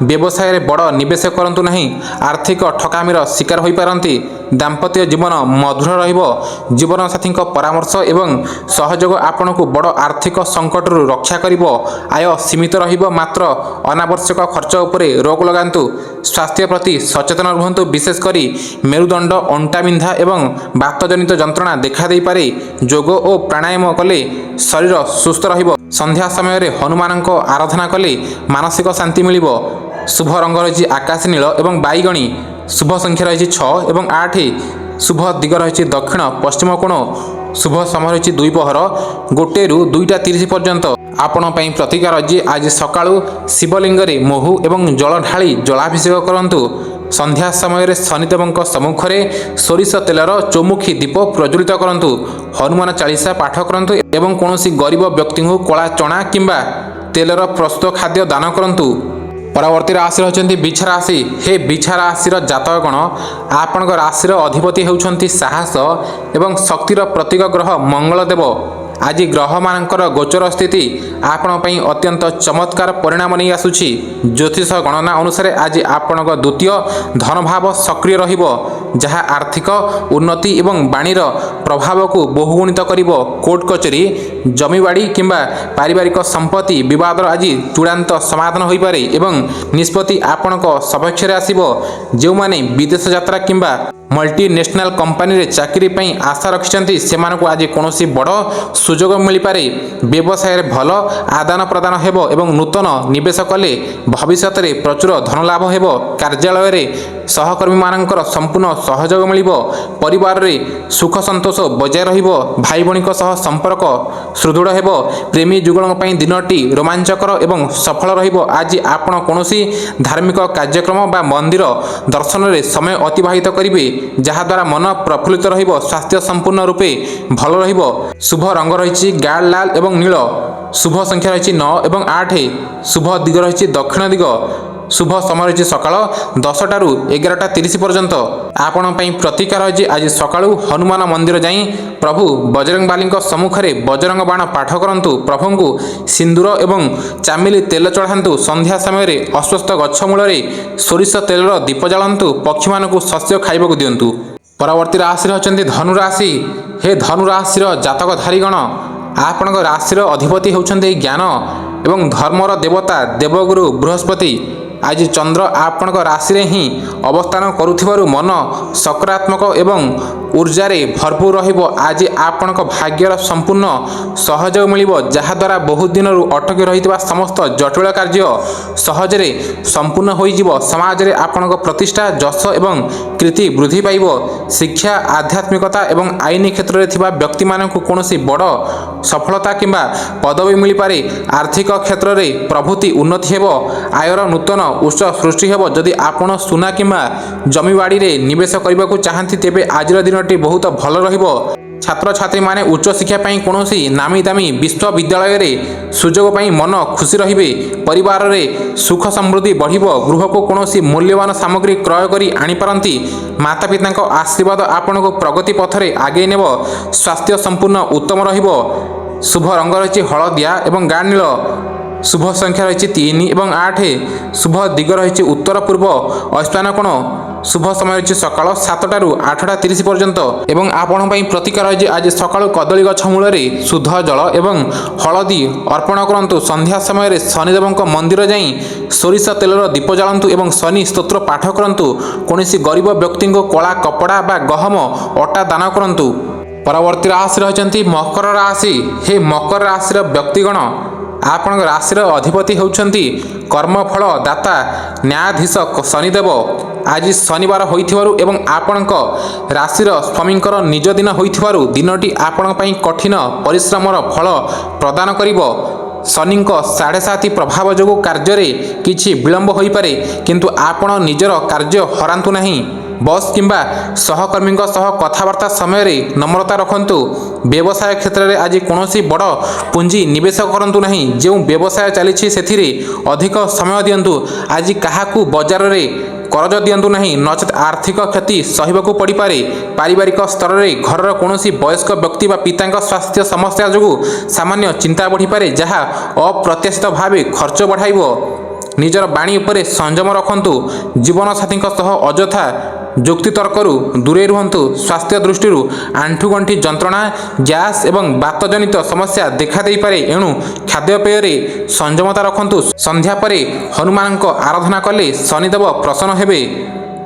ବ୍ୟବସାୟରେ ବଡ଼ ନିବେଶ କରନ୍ତୁ ନାହିଁ। ଆର୍ଥିକ ଠକାମିର ଶିକାର ହୋଇପାରନ୍ତି। ଦାମ୍ପତ୍ୟ ଜୀବନ ମଧୁର ରହିବ। ଜୀବନସାଥୀଙ୍କ ପରାମର୍ଶ ଏବଂ ସହଯୋଗ ଆପଣଙ୍କୁ ବଡ଼ ଆର୍ଥିକ ସଙ୍କଟରୁ ରକ୍ଷା କରିବ। ଆୟ ସୀମିତ ରହିବ, ମାତ୍ର ଅନାବଶ୍ୟକ ଖର୍ଚ୍ଚ ଉପରେ ରୋକ ଲଗାନ୍ତୁ। ସ୍ୱାସ୍ଥ୍ୟ ପ୍ରତି ସଚେତନ ରୁହନ୍ତୁ, ବିଶେଷ କରି ମେରୁଦଣ୍ଡ ଅଣ୍ଟା ବିନ୍ଧା ଏବଂ ବାତଜନିତ ଯନ୍ତ୍ରଣା ଦେଖାଦେଇପାରେ। ଯୋଗ ଓ ପ୍ରାଣାୟାମ କଲେ ଶରୀର ସୁସ୍ଥ ରହିବ। ସନ୍ଧ୍ୟା ସମୟରେ ହନୁମାନଙ୍କ ଆରାଧନା କଲେ ମାନସିକ ଶାନ୍ତି ମିଳିବ। ଶୁଭ ରଙ୍ଗ ରହିଛି ଆକାଶୀ ନୀଳ ଏବଂ ବାଇଗଣୀ। ଶୁଭ ସଂଖ୍ୟା ରହିଛି 6 ଏବଂ 8। ଶୁଭ ଦିଗ ରହିଛି ଦକ୍ଷିଣ ପଶ୍ଚିମ କୋଣ। ଶୁଭ ସମୟ ରହିଛି ଦ୍ୱିପହର 1ରୁ 2ଟା 30 ପର୍ଯ୍ୟନ୍ତ। ଆପଣ ପାଇଁ ପ୍ରତିକାର ରହିଛି ଆଜି ସକାଳୁ ଶିବଲିଙ୍ଗରେ ମହୁ ଏବଂ ଜଳ ଢାଳି ଜଳାଭିଷେକ କରନ୍ତୁ। ସନ୍ଧ୍ୟା ସମୟରେ ଶନିଦେବଙ୍କ ସମ୍ମୁଖରେ ସୋରିଷ ତେଲର ଚୌମୁଖୀ ଦୀପ ପ୍ରଜ୍ୱଳିତ କରନ୍ତୁ। ହନୁମାନ ଚାଳିଶା ପାଠ କରନ୍ତୁ ଏବଂ କୌଣସି ଗରିବ ବ୍ୟକ୍ତିଙ୍କୁ କଳା ଚଣା କିମ୍ବା ତେଲର ପ୍ରସ୍ତୁତ ଖାଦ୍ୟ ଦାନ କରନ୍ତୁ। ପରବର୍ତ୍ତୀ ରାଶି ରହିଛନ୍ତି ବିଛା ରାଶି। ହେ ବିଛା ରାଶିର ଜାତକଗଣ, ଆପଣଙ୍କ ରାଶିର ଅଧିପତି ହେଉଛନ୍ତି ସାହସ ଏବଂ ଶକ୍ତିର ପ୍ରତୀକ ଗ୍ରହ ମଙ୍ଗଳଦେବ। ଆଜି ଗ୍ରହମାନଙ୍କର ଗୋଚର ସ୍ଥିତି ଆପଣଙ୍କ ପାଇଁ ଅତ୍ୟନ୍ତ ଚମତ୍କାର ପରିଣାମ ନେଇ ଆସୁଛି। ଜ୍ୟୋତିଷ ଗଣନା ଅନୁସାରେ ଆଜି ଆପଣଙ୍କ ଦ୍ୱିତୀୟ ଧନଭାବ ସକ୍ରିୟ ରହିବ, ଯାହା ଆର୍ଥିକ ଉନ୍ନତି ଏବଂ ବାଣୀର ପ୍ରଭାବକୁ ବହୁଗୁଣିତ କରିବ। କୋର୍ଟ କଚେରୀ, ଜମିବାଡ଼ି କିମ୍ବା ପାରିବାରିକ ସମ୍ପତ୍ତି ବିବାଦର ଆଜି ଚୂଡ଼ାନ୍ତ ସମାଧାନ ହୋଇପାରେ ଏବଂ ନିଷ୍ପତ୍ତି ଆପଣଙ୍କ ସପକ୍ଷରେ ଆସିବ। ଯେଉଁମାନେ ବିଦେଶ ଯାତ୍ରା କିମ୍ବା ମଲ୍ଟିନେସନାଲ କମ୍ପାନୀରେ ଚାକିରି ପାଇଁ ଆଶା ରଖିଛନ୍ତି, ସେମାନଙ୍କୁ ଆଜି କୌଣସି ବଡ଼ ସୁଯୋଗ ମିଳିପାରେ। ବ୍ୟବସାୟରେ ଭଲ ଆଦାନ ପ୍ରଦାନ ହେବ ଏବଂ ନୂତନ ନିବେଶ କଲେ ଭବିଷ୍ୟତରେ ପ୍ରଚୁର ଧନଲାଭ ହେବ। କାର୍ଯ୍ୟାଳୟରେ ସହକର୍ମୀମାନଙ୍କର ସମ୍ପୂର୍ଣ୍ଣ ସହଯୋଗ ମିଳିବ। ପରିବାରରେ ସୁଖ ସନ୍ତୋଷ ବଜାୟ ରହିବ। ଭାଇ ଭଉଣୀଙ୍କ ସହ ସମ୍ପର୍କ ସୁଦୃଢ଼ ହେବ। ପ୍ରେମୀ ଯୁଗଳଙ୍କ ପାଇଁ ଦିନଟି ରୋମାଞ୍ଚକର ଏବଂ ସଫଳ ରହିବ। ଆଜି ଆପଣ କୌଣସି ଧାର୍ମିକ କାର୍ଯ୍ୟକ୍ରମ ବା ମନ୍ଦିର ଦର୍ଶନରେ ସମୟ ଅତିବାହିତ କରିବେ, ଯାହାଦ୍ୱାରା ମନ ପ୍ରଫୁଲ୍ଲିତ ରହିବ। ସ୍ୱାସ୍ଥ୍ୟ ସମ୍ପୂର୍ଣ୍ଣ ରୂପେ ଭଲ ରହିବ। ଶୁଭ ରଙ୍ଗ ରହିଛି ଗାଢ଼ ଲାଲ ଏବଂ ନୀଳ। ଶୁଭ ସଂଖ୍ୟା ରହିଛି 9 ଏବଂ 8। ଶୁଭ ଦିଗ ରହିଛି ଦକ୍ଷିଣ ଦିଗ। ଶୁଭ ସମୟ ରହିଛି ସକାଳ 10ଟାରୁ 11ଟା 30 ପର୍ଯ୍ୟନ୍ତ। ଆପଣଙ୍କ ପାଇଁ ପ୍ରତିକାର ରହିଛି ଆଜି ସକାଳୁ ହନୁମାନ ମନ୍ଦିର ଯାଇ ପ୍ରଭୁ ବଜରଙ୍ଗବାଲୀଙ୍କ ସମ୍ମୁଖରେ ବଜରଙ୍ଗ ବାଣ ପାଠ କରନ୍ତୁ। ପ୍ରଭୁଙ୍କୁ ସିନ୍ଦୁର ଏବଂ ଚାମିଲି ତେଲ ଚଢ଼ାନ୍ତୁ। ସନ୍ଧ୍ୟା ସମୟରେ ଅଶ୍ୱତ୍ଥ ଗଛ ମୂଳରେ ସୋରିଷ ତେଲର ଦୀପ ଜାଳନ୍ତୁ। ପକ୍ଷୀମାନଙ୍କୁ ଶସ୍ୟ ଖାଇବାକୁ ଦିଅନ୍ତୁ। ପରବର୍ତ୍ତୀ ରାଶି ହେଉଛନ୍ତି ଧନୁରାଶି। ହେ ଧନୁରାଶିର ଜାତକଧାରୀଗଣ, ଆପଣଙ୍କ ରାଶିର ଅଧିପତି ହେଉଛନ୍ତି ଜ୍ଞାନ ଏବଂ ଧର୍ମର ଦେବତା ଦେବଗୁରୁ ବୃହସ୍ପତି। ଆଜି ଚନ୍ଦ୍ର ଆପଣଙ୍କ ରାଶିରେ ହିଁ ଅବସ୍ଥାନ କରୁଥିବାରୁ ମନ ସକାରାତ୍ମକ ଏବଂ ଊର୍ଜାରେ ଭରପୁର ରହିବ। ଆଜି ଆପଣଙ୍କ ଭାଗ୍ୟର ସମ୍ପୂର୍ଣ୍ଣ ସହଯୋଗ ମିଳିବ, ଯାହାଦ୍ୱାରା ବହୁ ଦିନରୁ ଅଟକି ରହିଥିବା ସମସ୍ତ ଜଟିଳ କାର୍ଯ୍ୟ ସହଜରେ ସମ୍ପୂର୍ଣ୍ଣ ହୋଇଯିବ। ସମାଜରେ ଆପଣଙ୍କ ପ୍ରତିଷ୍ଠା, ଯଶ ଏବଂ କୀର୍ତ୍ତି ବୃଦ୍ଧି ପାଇବ। ଶିକ୍ଷା, ଆଧ୍ୟାତ୍ମିକତା ଏବଂ ଆଇନ କ୍ଷେତ୍ରରେ ଥିବା ବ୍ୟକ୍ତିମାନଙ୍କୁ କୌଣସି ବଡ଼ ସଫଳତା କିମ୍ବା ପଦବୀ ମିଳିପାରେ। ଆର୍ଥିକ କ୍ଷେତ୍ରରେ ପ୍ରଭୃତି ଉନ୍ନତି ହେବ। ଆୟର ନୂତନ ଉତ୍ସ ସୃଷ୍ଟି ହେବ। ଯଦି ଆପଣ ସୁନା କିମ୍ବା ଜମିବାଡ଼ିରେ ନିବେଶ କରିବାକୁ ଚାହାନ୍ତି, ତେବେ ଆଜିର ଦିନଟି ବହୁତ ଭଲ ରହିବ। ଛାତ୍ରଛାତ୍ରୀମାନେ ଉଚ୍ଚଶିକ୍ଷା ପାଇଁ କୌଣସି ନାମୀ ଦାମୀ ବିଶ୍ୱବିଦ୍ୟାଳୟରେ ସୁଯୋଗ ପାଇଁ ମନ ଖୁସି ରହିବେ। ପରିବାରରେ ସୁଖ ସମୃଦ୍ଧି ବଢ଼ିବ। ଗୃହକୁ କୌଣସି ମୂଲ୍ୟବାନ ସାମଗ୍ରୀ କ୍ରୟ କରି ଆଣିପାରନ୍ତି। ମାତାପିତାଙ୍କ ଆଶୀର୍ବାଦ ଆପଣଙ୍କୁ ପ୍ରଗତି ପଥରେ ଆଗେଇ ନେବ। ସ୍ୱାସ୍ଥ୍ୟ ସମ୍ପୂର୍ଣ୍ଣ ଉତ୍ତମ ରହିବ। ଶୁଭ ରଙ୍ଗ ରହିଛି ହଳଦିଆ ଏବଂ ଗାଢ଼ ନୀଳ। ଶୁଭ ସଂଖ୍ୟା ରହିଛି 3 ଏବଂ 8। ଶୁଭ ଦିଗ ରହିଛି ଉତ୍ତର ପୂର୍ବ ଐଶାନ କୋଣ। ଶୁଭ ସମୟ ରହିଛି ସକାଳ 7ଟାରୁ 8ଟା 30 ପର୍ଯ୍ୟନ୍ତ। ଏବଂ ଆପଣଙ୍କ ପାଇଁ ପ୍ରତିକାର ରହିଛି ଆଜି ସକାଳୁ କଦଳୀ ଗଛ ମୂଳରେ ଶୁଦ୍ଧ ଜଳ ଏବଂ ହଳଦୀ ଅର୍ପଣ କରନ୍ତୁ। ସନ୍ଧ୍ୟା ସମୟରେ ଶନିଦେବଙ୍କ ମନ୍ଦିର ଯାଇ ସୋରିଷ ତେଲର ଦୀପ ଜାଳନ୍ତୁ ଏବଂ ଶନି ସ୍ତୋତ୍ର ପାଠ କରନ୍ତୁ। କୌଣସି ଗରିବ ବ୍ୟକ୍ତିଙ୍କୁ କଳା କପଡ଼ା ବା ଗହମ ଅଟା ଦାନ କରନ୍ତୁ। ପରବର୍ତ୍ତୀ ରାଶି ରହିଛନ୍ତି ମକର ରାଶି। ହେ ମକର ରାଶିର ବ୍ୟକ୍ତିଗଣ, ଆପଣଙ୍କ ରାଶିର ଅଧିପତି ହେଉଛନ୍ତି କର୍ମଫଳ ଦାତା ନ୍ୟାୟାଧୀଶ ଶନିଦେବ। ଆଜି ଶନିବାର ହୋଇଥିବାରୁ ଏବଂ ଆପଣଙ୍କ ରାଶିର ସ୍ୱାମୀଙ୍କର ନିଜ ଦିନ ହୋଇଥିବାରୁ ଦିନଟି ଆପଣଙ୍କ ପାଇଁ କଠିନ ପରିଶ୍ରମର ଫଳ ପ୍ରଦାନ କରିବ। ଶନିଙ୍କ 7.5 ପ୍ରଭାବ ଯୋଗୁଁ କାର୍ଯ୍ୟରେ କିଛି ବିଳମ୍ବ ହୋଇପାରେ, କିନ୍ତୁ ଆପଣ ନିଜର କାର୍ଯ୍ୟ ହରାନ୍ତୁ ନାହିଁ। ବସ୍ କିମ୍ବା ସହକର୍ମୀଙ୍କ ସହ କଥାବାର୍ତ୍ତା ସମୟରେ ନମ୍ରତା ରଖନ୍ତୁ। ବ୍ୟବସାୟ କ୍ଷେତ୍ରରେ ଆଜି କୌଣସି ବଡ଼ ପୁଞ୍ଜି ନିବେଶ କରନ୍ତୁ ନାହିଁ। ଯେଉଁ ବ୍ୟବସାୟ ଚାଲିଛି ସେଥିରେ ଅଧିକ ସମୟ ଦିଅନ୍ତୁ। ଆଜି କାହାକୁ ବଜାରରେ କରଜ ଦିଅନ୍ତୁ ନାହିଁ, ନଚେତ୍ ଆର୍ଥିକ କ୍ଷତି ସହିବାକୁ ପଡ଼ିପାରେ। ପାରିବାରିକ ସ୍ତରରେ ଘରର କୌଣସି ବୟସ୍କ ବ୍ୟକ୍ତି ବା ପିତାଙ୍କ ସ୍ୱାସ୍ଥ୍ୟ ସମସ୍ୟା ଯୋଗୁଁ ସାମାନ୍ୟ ଚିନ୍ତା ବଢ଼ିପାରେ, ଯାହା ଅପ୍ରତ୍ୟାଶିତ ଭାବେ ଖର୍ଚ୍ଚ ବଢ଼ାଇବ। ନିଜର ବାଣୀ ଉପରେ ସଂଯମ ରଖନ୍ତୁ। ଜୀବନସାଥୀଙ୍କ ସହ ଅଯଥା ଯୁକ୍ତିତର୍କରୁ ଦୂରେଇ ରୁହନ୍ତୁ। ସ୍ୱାସ୍ଥ୍ୟ ଦୃଷ୍ଟିରୁ ଆଣ୍ଠୁଗଣ୍ଠି ଯନ୍ତ୍ରଣା, ଗ୍ୟାସ୍ ଏବଂ ବାତଜନିତ ସମସ୍ୟା ଦେଖାଦେଇପାରେ, ଏଣୁ ଖାଦ୍ୟପେୟରେ ସଂଯମତା ରଖନ୍ତୁ। ସନ୍ଧ୍ୟା ପରେ ହନୁମାନଙ୍କ ଆରାଧନା କଲେ ଶନିଦେବ ପ୍ରସନ୍ନ ହେବେ।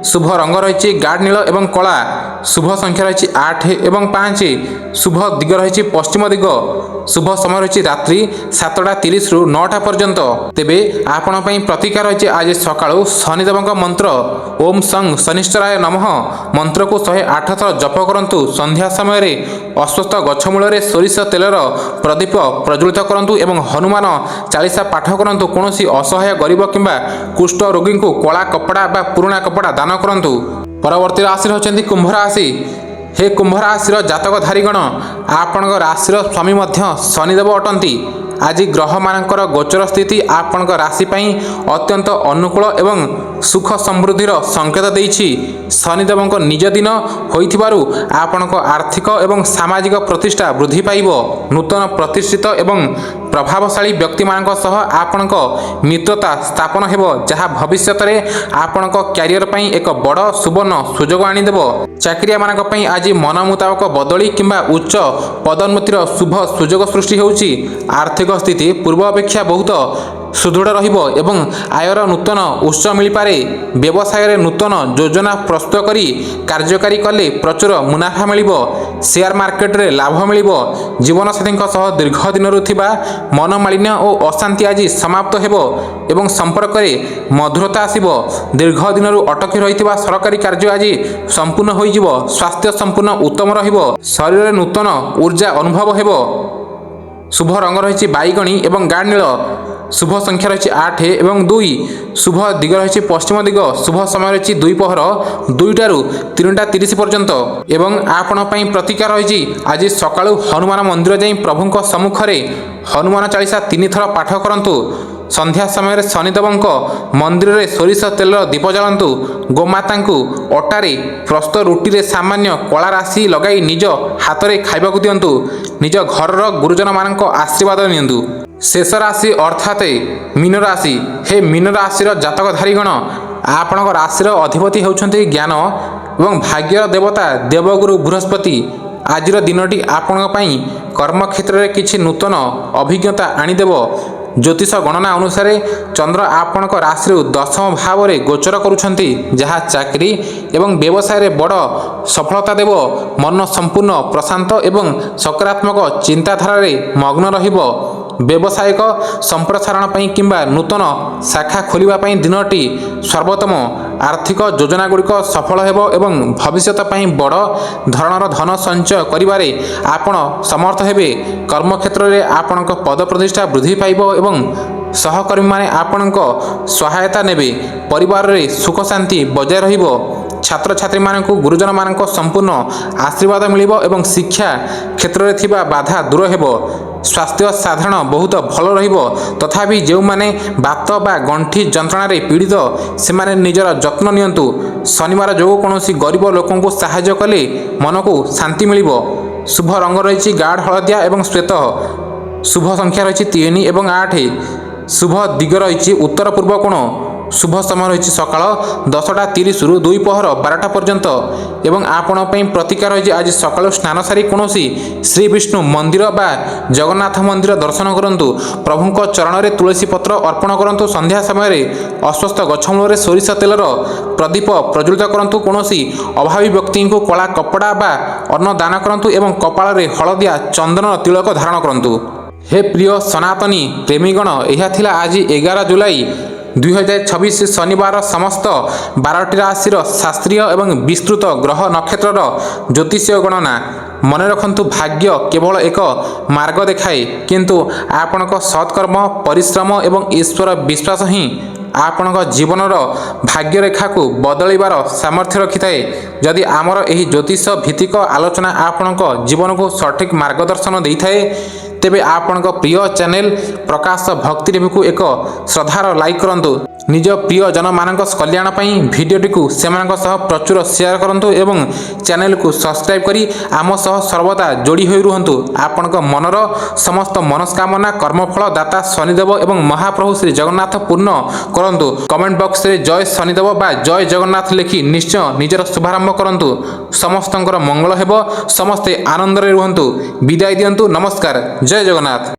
শুভ রঙ রয়েছে গাঢ় নীল এবং কলা। শুভ সংখ্যা রয়েছে 8 এবং 5। শুভ দিগ রয়েছে পশ্চিম দিগ। শুভ সময় রয়েছে রাত্রি 7:30 ରୁ 9টা পর্যন্ত। তেবে আপন ପାଇଁ ପ୍ରତିକାର রয়েছে আজ সকাଳୁ শনিদেবଙ୍କ মন্ত্র ওম সং শনিশ্চরায় নমঃ মন্ত্রକୁ 108 ଥର জপ କରନ୍ତୁ। সন্ধ্যা সমୟରେ অশ্বত্থ গଛ মূଳରେ ସୋରିଷ ତେଲର ପ୍ରଦୀପ ପ୍ରଜ୍ୱଳିତ କରନ୍ତୁ ଏବଂ ହନୁମାନ ଚାଳିଶା ପାଠ କରନ୍ତୁ। କୌଣସି ଅସହାୟ ଗରିବ କିମ୍ବା କୁଷ୍ଠ ରୋଗୀଙ୍କୁ କଳା କପଡ଼ା ବା ପୁରୁଣା କପଡ଼ା ଦାନ କରନ୍ତୁ। ପରବର୍ତ୍ତୀ ରାଶି ହେଉଛନ୍ତି କୁମ୍ଭ ରାଶି। ହେ କୁମ୍ଭ ରାଶିର ଜାତକଧାରୀଗଣ, ଆପଣଙ୍କ ରାଶିର ସ୍ୱାମୀ ମଧ୍ୟ ଶନିଦେବ ଅଟନ୍ତି। ଆଜି ଗ୍ରହମାନଙ୍କର ଗୋଚର ସ୍ଥିତି ଆପଣଙ୍କ ରାଶି ପାଇଁ ଅତ୍ୟନ୍ତ ଅନୁକୂଳ ଏବଂ ସୁଖ ସମୃଦ୍ଧିର ସଂକେତ ଦେଇଛି। ଶନିଦେବଙ୍କ ନିଜ ଦିନ ହୋଇଥିବାରୁ ଆପଣଙ୍କ ଆର୍ଥିକ ଏବଂ ସାମାଜିକ ପ୍ରତିଷ୍ଠା ବୃଦ୍ଧି ପାଇବ। ନୂତନ ପ୍ରତିଷ୍ଠିତ ଏବଂ ପ୍ରଭାବଶାଳୀ ବ୍ୟକ୍ତିମାନଙ୍କ ସହ ଆପଣଙ୍କ ମିତ୍ରତା ସ୍ଥାପନ ହେବ, ଯାହା ଭବିଷ୍ୟତରେ ଆପଣଙ୍କ କ୍ୟାରିୟର ପାଇଁ ଏକ ବଡ଼ ସୁବର୍ଣ୍ଣ ସୁଯୋଗ ଆଣିଦେବ। ଚାକିରିଆମାନଙ୍କ ପାଇଁ ଆଜି ମନ ମୁତାବକ ବଦଳି କିମ୍ବା ଉଚ୍ଚ ପଦୋନ୍ନତିର ଶୁଭ ସୁଯୋଗ ସୃଷ୍ଟି ହେଉଛି। ଆର୍ଥିକ ସ୍ଥିତି ପୂର୍ବ ଅପେକ୍ଷା ବହୁତ ସୁଦୃଢ଼ ରହିବ ଏବଂ ଆୟର ନୂତନ ଉତ୍ସ ମିଳିପାରେ। ବ୍ୟବସାୟରେ ନୂତନ ଯୋଜନା ପ୍ରସ୍ତୁତ କରି କାର୍ଯ୍ୟକାରୀ କଲେ ପ୍ରଚୁର ମୁନାଫା ମିଳିବ। ସେୟାର ମାର୍କେଟରେ ଲାଭ ମିଳିବ। ଜୀବନସାଥୀଙ୍କ ସହ ଦୀର୍ଘ ଦିନରୁ ଥିବା ମନମାଳିନ୍ୟ ଓ ଅଶାନ୍ତି ଆଜି ସମାପ୍ତ ହେବ ଏବଂ ସମ୍ପର୍କରେ ମଧୁରତା ଆସିବ। ଦୀର୍ଘ ଦିନରୁ ଅଟକି ରହିଥିବା ସରକାରୀ କାର୍ଯ୍ୟ ଆଜି ସମ୍ପୂର୍ଣ୍ଣ ହୋଇଯିବ। ସ୍ୱାସ୍ଥ୍ୟ ସମ୍ପୂର୍ଣ୍ଣ ଉତ୍ତମ ରହିବ। ଶରୀରରେ ନୂତନ ଊର୍ଜା ଅନୁଭବ ହେବ। ଶୁଭ ରଙ୍ଗ ରହିଛି ବାଇଗଣୀ ଏବଂ ଗାଢ଼ ନୀଳ। ଶୁଭ ସଂଖ୍ୟା ରହିଛି 8 ଏବଂ 2। ଶୁଭ ଦିଗ ରହିଛି ପଶ୍ଚିମ ଦିଗ। ଶୁଭ ସମୟ ରହିଛି ଦ୍ୱିପହର 2ଟା ରୁ 3:30 ପର୍ଯ୍ୟନ୍ତ। ଏବଂ ଆପଣ ପାଇଁ ପ୍ରତିକାର ରହିଛି ଆଜି ସକାଳୁ ହନୁମାନ ମନ୍ଦିର ଯାଇ ପ୍ରଭୁଙ୍କ ସମ୍ମୁଖରେ ହନୁମାନ ଚାଳିଶା 3 ଥର ପାଠ କରନ୍ତୁ। ସନ୍ଧ୍ୟା ସମୟରେ ଶନିଦେବଙ୍କ ମନ୍ଦିରରେ ସୋରିଷ ତେଲର ଦୀପ ଜାଳନ୍ତୁ। ଗୋମାତାଙ୍କୁ ଅଟାରେ ପ୍ରସ୍ତୁତ ରୁଟିରେ ସାମାନ୍ୟ କଳା ରାଶି ଲଗାଇ ନିଜ ହାତରେ ଖାଇବାକୁ ଦିଅନ୍ତୁ। ନିଜ ଘରର ଗୁରୁଜନମାନଙ୍କ ଆଶୀର୍ବାଦ ନିଅନ୍ତୁ। ଶେଷ ରାଶି ଅର୍ଥାତ୍ ମୀନ ରାଶି। ହେ ମୀନ ରାଶିର ଜାତକଧାରୀଗଣ, ଆପଣଙ୍କ ରାଶିର ଅଧିପତି ହେଉଛନ୍ତି ଜ୍ଞାନ ଏବଂ ଭାଗ୍ୟର ଦେବତା ଦେବଗୁରୁ ବୃହସ୍ପତି। ଆଜିର ଦିନଟି ଆପଣଙ୍କ ପାଇଁ କର୍ମକ୍ଷେତ୍ରରେ କିଛି ନୂତନ ଅଭିଜ୍ଞତା ଆଣିଦେବ। ଜ୍ୟୋତିଷ ଗଣନା ଅନୁସାରେ ଚନ୍ଦ୍ର ଆପଣଙ୍କ ରାଶିରୁ 10ମ ଭାବରେ ଗୋଚର କରୁଛନ୍ତି, ଯାହା ଚାକିରି ଏବଂ ବ୍ୟବସାୟରେ ବଡ଼ ସଫଳତା ଦେବ। ମନ ସମ୍ପୂର୍ଣ୍ଣ ପ୍ରଶାନ୍ତ ଏବଂ ସକାରାତ୍ମକ ଚିନ୍ତାଧାରାରେ ମଗ୍ନ ରହିବ। ବ୍ୟବସାୟିକ ସମ୍ପ୍ରସାରଣ ପାଇଁ କିମ୍ବା ନୂତନ ଶାଖା ଖୋଲିବା ପାଇଁ ଦିନଟି ସର୍ବୋତ୍ତମ। ଆର୍ଥିକ ଯୋଜନାଗୁଡ଼ିକ ସଫଳ ହେବ ଏବଂ ଭବିଷ୍ୟତ ପାଇଁ ବଡ଼ ଧରଣର ଧନ ସଞ୍ଚୟ କରିବାରେ ଆପଣ ସମର୍ଥ ହେବେ। କର୍ମକ୍ଷେତ୍ରରେ ଆପଣଙ୍କ ପଦ ପ୍ରତିଷ୍ଠା ବୃଦ୍ଧି ପାଇବ ଏବଂ ସହକର୍ମୀମାନେ ଆପଣଙ୍କ ସହାୟତା ନେବେ। ପରିବାରରେ ସୁଖ ଶାନ୍ତି ବଜାୟ ରହିବ। ଛାତ୍ରଛାତ୍ରୀମାନଙ୍କୁ ଗୁରୁଜନମାନଙ୍କ ସମ୍ପୂର୍ଣ୍ଣ ଆଶୀର୍ବାଦ ମିଳିବ ଏବଂ ଶିକ୍ଷା କ୍ଷେତ୍ରରେ ଥିବା ବାଧା ଦୂର ହେବ। ସ୍ୱାସ୍ଥ୍ୟ ସାଧାରଣ ବହୁତ ଭଲ ରହିବ। ତଥାପି ଯେଉଁମାନେ ବାତ ବା ଗଣ୍ଠି ଯନ୍ତ୍ରଣାରେ ପୀଡ଼ିତ, ସେମାନେ ନିଜର ଯତ୍ନ ନିଅନ୍ତୁ। ଶନିବାର ଯୋଗୁଁ କୌଣସି ଗରିବ ଲୋକଙ୍କୁ ସାହାଯ୍ୟ କଲେ ମନକୁ ଶାନ୍ତି ମିଳିବ। ଶୁଭ ରଙ୍ଗ ରହିଛି ଗାଢ଼ ହଳଦିଆ ଏବଂ ଶ୍ୱେତ। ଶୁଭ ସଂଖ୍ୟା ରହିଛି 3 ଏବଂ 8। ଶୁଭ ଦିଗ ରହିଛି ଉତ୍ତର ପୂର୍ବ କୋଣ। ଶୁଭ ସମୟ ରହିଛି ସକାଳ 10:30 ରୁ ଦ୍ୱିପହର 12ଟା ପର୍ଯ୍ୟନ୍ତ। ଏବଂ ଆପଣ ପାଇଁ ପ୍ରତିକାର ରହିଛି ଆଜି ସକାଳୁ ସ୍ନାନ ସାରି କୌଣସି ଶ୍ରୀ ବିଷ୍ଣୁ ମନ୍ଦିର ବା ଜଗନ୍ନାଥ ମନ୍ଦିର ଦର୍ଶନ କରନ୍ତୁ। ପ୍ରଭୁଙ୍କ ଚରଣରେ ତୁଳସୀ ପତ୍ର ଅର୍ପଣ କରନ୍ତୁ। ସନ୍ଧ୍ୟା ସମୟରେ ଅଶ୍ୱତ୍ଥ ଗଛ ମୂଳରେ ସୋରିଷ ତେଲର ପ୍ରଦୀପ ପ୍ରଜ୍ୱଳିତ କରନ୍ତୁ। କୌଣସି ଅଭାବୀ ବ୍ୟକ୍ତିଙ୍କୁ କଳା କପଡ଼ା ବା ଅନ୍ନ ଦାନ କରନ୍ତୁ ଏବଂ କପାଳରେ ହଳଦିଆ ଚନ୍ଦନ ତିଳକ ଧାରଣ କରନ୍ତୁ। ହେ ପ୍ରିୟ ସନାତନୀ ପ୍ରେମୀଗଣ, ଏହା ଥିଲା ଆଜି 11 ଜୁଲାଇ 2026 ଶନିବାର ସମସ୍ତ 12ଟି ରାଶିର ଶାସ୍ତ୍ରୀୟ ଏବଂ ବିସ୍ତୃତ ଗ୍ରହ ନକ୍ଷତ୍ରର ଜ୍ୟୋତିଷୀୟ ଗଣନା। ମନେ ରଖନ୍ତୁ, ଭାଗ୍ୟ କେବଳ ଏକ ମାର୍ଗ ଦେଖାଏ, କିନ୍ତୁ ଆପଣଙ୍କ ସତ୍କର୍ମ, ପରିଶ୍ରମ ଏବଂ ଈଶ୍ୱର ବିଶ୍ୱାସ ହିଁ ଆପଣଙ୍କ ଜୀବନର ଭାଗ୍ୟରେଖାକୁ ବଦଳାଇବାର ସାମର୍ଥ୍ୟ ରଖିଥାଏ। ଯଦି ଆମର ଏହି ଜ୍ୟୋତିଷ ଭିତ୍ତିକ ଆଲୋଚନା ଆପଣଙ୍କ ଜୀବନକୁ ସଠିକ୍ ମାର୍ଗଦର୍ଶନ ଦେଇଥାଏ, ତେବେ ଆପଣଙ୍କ ପ୍ରିୟ ଚ୍ୟାନେଲ ପ୍ରକାଶ ଭକ୍ତି ରିଭ୍ୟୁକୁ ଏକ ଶ୍ରଦ୍ଧାର ଲାଇକ୍ କରନ୍ତୁ। ନିଜ ପ୍ରିୟଜନମାନଙ୍କ କଲ୍ୟାଣ ପାଇଁ ଭିଡ଼ିଓଟିକୁ ସେମାନଙ୍କ ସହ ପ୍ରଚୁର ସେୟାର କରନ୍ତୁ ଏବଂ ଚ୍ୟାନେଲକୁ ସବସ୍କ୍ରାଇବ୍ କରି ଆମ ସହ ସର୍ବଦା ଯୋଡ଼ି ହୋଇ ରୁହନ୍ତୁ। ଆପଣଙ୍କ ମନର ସମସ୍ତ ମନସ୍କାମନା କର୍ମଫଳ ଦାତା ଶନିଦେବ ଏବଂ ମହାପ୍ରଭୁ ଶ୍ରୀ ଜଗନ୍ନାଥ ପୂର୍ଣ୍ଣ କରନ୍ତୁ। କମେଣ୍ଟ ବକ୍ସରେ ଜୟ ଶନିଦେବ ବା ଜୟ ଜଗନ୍ନାଥ ଲେଖି ନିଶ୍ଚୟ ନିଜର ଶୁଭାରମ୍ଭ କରନ୍ତୁ। ସମସ୍ତଙ୍କର ମଙ୍ଗଳ ହେବ। ସମସ୍ତେ ଆନନ୍ଦରେ ରୁହନ୍ତୁ। ବିଦାୟ ଦିଅନ୍ତୁ। ନମସ୍କାର। ଜୟ ଜଗନ୍ନାଥ।